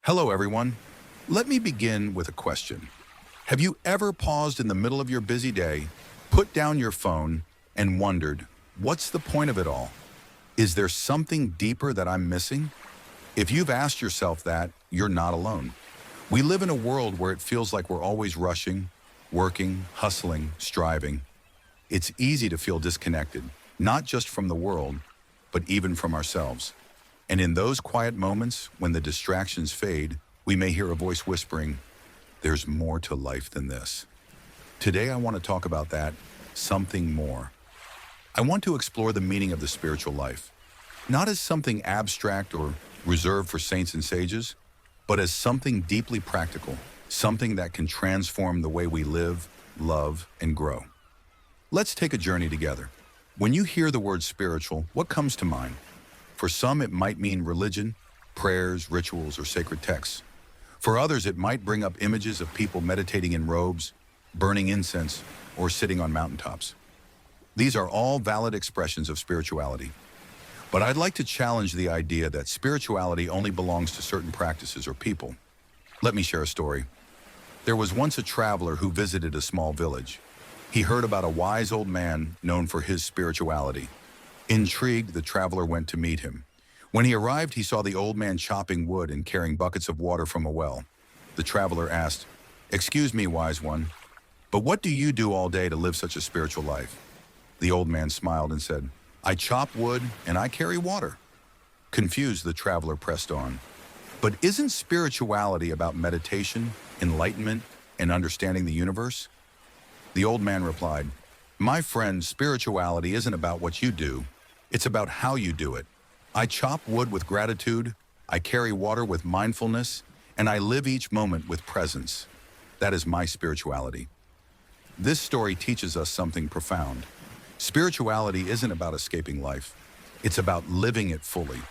Hello, everyone. Let me begin with a question. Have you ever paused in the middle of your busy day, put down your phone, and wondered, what's the point of it all? Is there something deeper that I'm missing? If you've asked yourself that, you're not alone. We live in a world where it feels like we're always rushing, working, hustling, striving. It's easy to feel disconnected, not just from the world, but even from ourselves. And in those quiet moments, when the distractions fade, we may hear a voice whispering, there's more to life than this. Today, I want to talk about that, something more. I want to explore the meaning of the spiritual life, not as something abstract or reserved for saints and sages, but as something deeply practical, something that can transform the way we live, love, and grow. Let's take a journey together. When you hear the word spiritual, what comes to mind? For some, it might mean religion, prayers, rituals, or sacred texts. For others, it might bring up images of people meditating in robes, burning incense, or sitting on mountaintops. These are all valid expressions of spirituality. But I'd like to challenge the idea that spirituality only belongs to certain practices or people. Let me share a story. There was once a traveler who visited a small village. He heard about a wise old man known for his spirituality. Intrigued, the traveler went to meet him. When he arrived, he saw the old man chopping wood and carrying buckets of water from a well. The traveler asked, "Excuse me, wise one, but what do you do all day to live such a spiritual life?" The old man smiled and said, "I chop wood and I carry water." Confused, the traveler pressed on, "But isn't spirituality about meditation, enlightenment, and understanding the universe?" The old man replied, "My friend, spirituality isn't about what you do. It's about how you do it. I chop wood with gratitude, I carry water with mindfulness, and I live each moment with presence. That is my spirituality." This story teaches us something profound. Spirituality isn't about escaping life. It's about living it fully.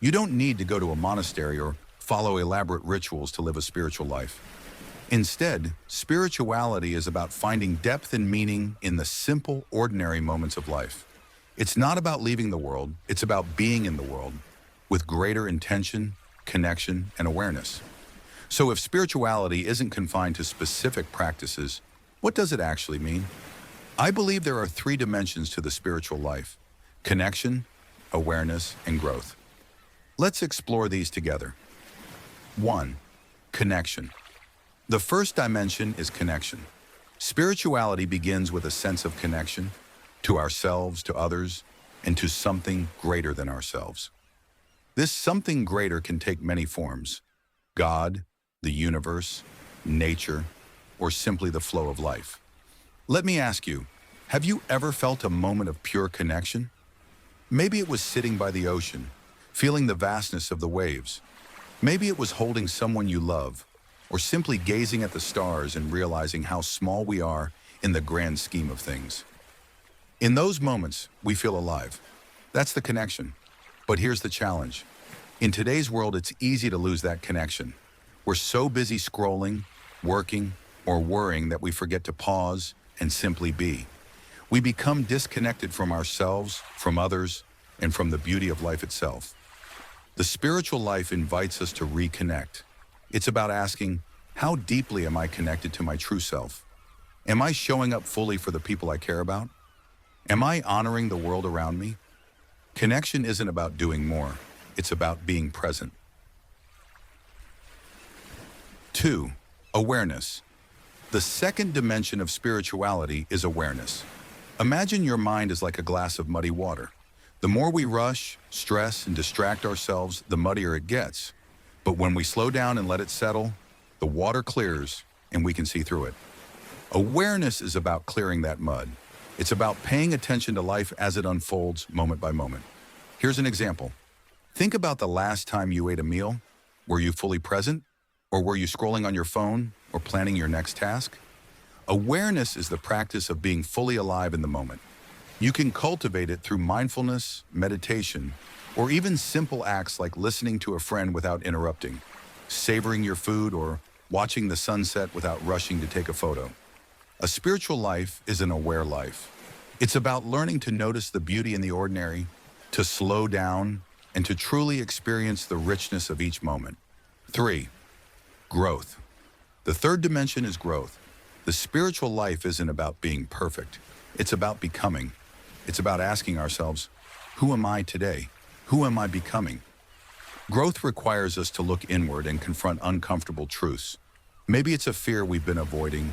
You don't need to go to a monastery or follow elaborate rituals to live a spiritual life. Instead, spirituality is about finding depth and meaning in the simple, ordinary moments of life. It's not about leaving the world, it's about being in the world with greater intention, connection, and awareness. So if spirituality isn't confined to specific practices, what does it actually mean? I believe there are three dimensions to the spiritual life: connection, awareness, and growth. Let's explore these together. 1. Connection. The first dimension is connection. Spirituality begins with a sense of connection to ourselves, to others, and to something greater than ourselves. This something greater can take many forms: God, the universe, nature, or simply the flow of life. Let me ask you, have you ever felt a moment of pure connection? Maybe it was sitting by the ocean, feeling the vastness of the waves. Maybe it was holding someone you love, or simply gazing at the stars and realizing how small we are in the grand scheme of things. In those moments, we feel alive. That's the connection. But here's the challenge. In today's world, it's easy to lose that connection. We're so busy scrolling, working, or worrying that we forget to pause and simply be. We become disconnected from ourselves, from others, and from the beauty of life itself. The spiritual life invites us to reconnect. It's about asking, how deeply am I connected to my true self? Am I showing up fully for the people I care about? Am I honoring the world around me? Connection isn't about doing more. It's about being present. 2. Awareness. The second dimension of spirituality is awareness. Imagine your mind is like a glass of muddy water. The more we rush, stress, and distract ourselves, the muddier it gets. But when we slow down and let it settle, the water clears and we can see through it. Awareness is about clearing that mud. It's about paying attention to life as it unfolds moment by moment. Here's an example. Think about the last time you ate a meal. Were you fully present? Or were you scrolling on your phone or planning your next task? Awareness is the practice of being fully alive in the moment. You can cultivate it through mindfulness, meditation, or even simple acts like listening to a friend without interrupting, savoring your food, or watching the sunset without rushing to take a photo. A spiritual life is an aware life. It's about learning to notice the beauty in the ordinary, to slow down, and to truly experience the richness of each moment. 3. Growth. The third dimension is growth. The spiritual life isn't about being perfect. It's about becoming. It's about asking ourselves, who am I today? Who am I becoming? Growth requires us to look inward and confront uncomfortable truths. Maybe it's a fear we've been avoiding,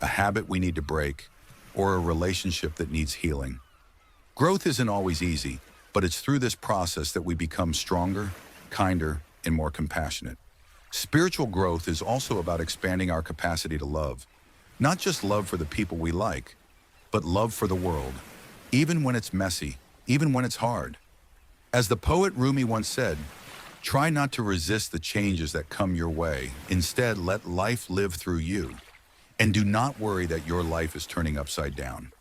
a habit we need to break, or a relationship that needs healing. Growth isn't always easy, but it's through this process that we become stronger, kinder, and more compassionate. Spiritual growth is also about expanding our capacity to love. Not just love for the people we like, but love for the world, even when it's messy, even when it's hard. As the poet Rumi once said, try not to resist the changes that come your way. Instead, let life live through you. And do not worry that your life is turning upside down.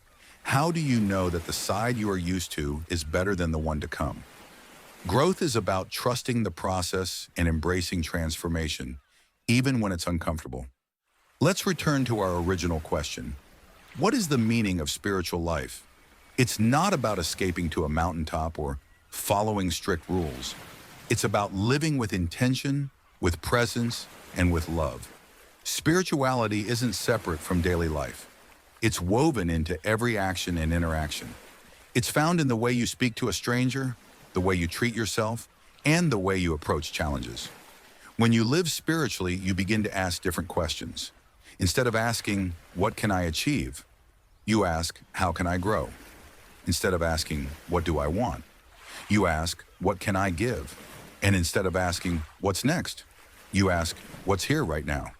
How do you know that the side you are used to is better than the one to come? Growth is about trusting the process and embracing transformation, even when it's uncomfortable. Let's return to our original question. What is the meaning of spiritual life? It's not about escaping to a mountaintop or following strict rules. It's about living with intention, with presence, and with love. Spirituality isn't separate from daily life. It's woven into every action and interaction. It's found in the way you speak to a stranger, the way you treat yourself, and the way you approach challenges. When you live spiritually, you begin to ask different questions. Instead of asking, what can I achieve? You ask, how can I grow? Instead of asking, what do I want? You ask, what can I give? And instead of asking, what's next? You ask, what's here right now?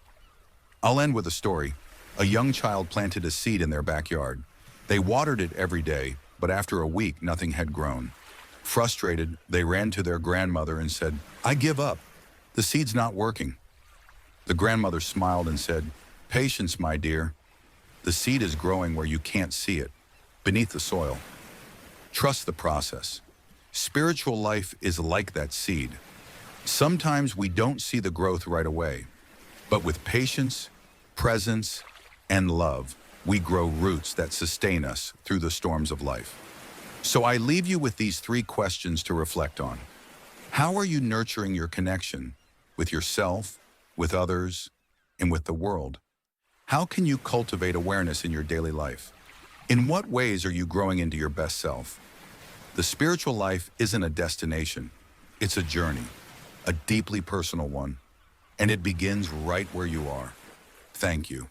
I'll end with a story. A young child planted a seed in their backyard. They watered it every day, but after a week, nothing had grown. Frustrated, they ran to their grandmother and said, I give up. The seed's not working. The grandmother smiled and said, patience, my dear. The seed is growing where you can't see it, beneath the soil. Trust the process. Spiritual life is like that seed. Sometimes we don't see the growth right away, but with patience, presence, and love, we grow roots that sustain us through the storms of life. So I leave you with these 3 questions to reflect on. How are you nurturing your connection with yourself, with others, and with the world? How can you cultivate awareness in your daily life? In what ways are you growing into your best self? The spiritual life isn't a destination. It's a journey, a deeply personal one, and it begins right where you are. Thank you.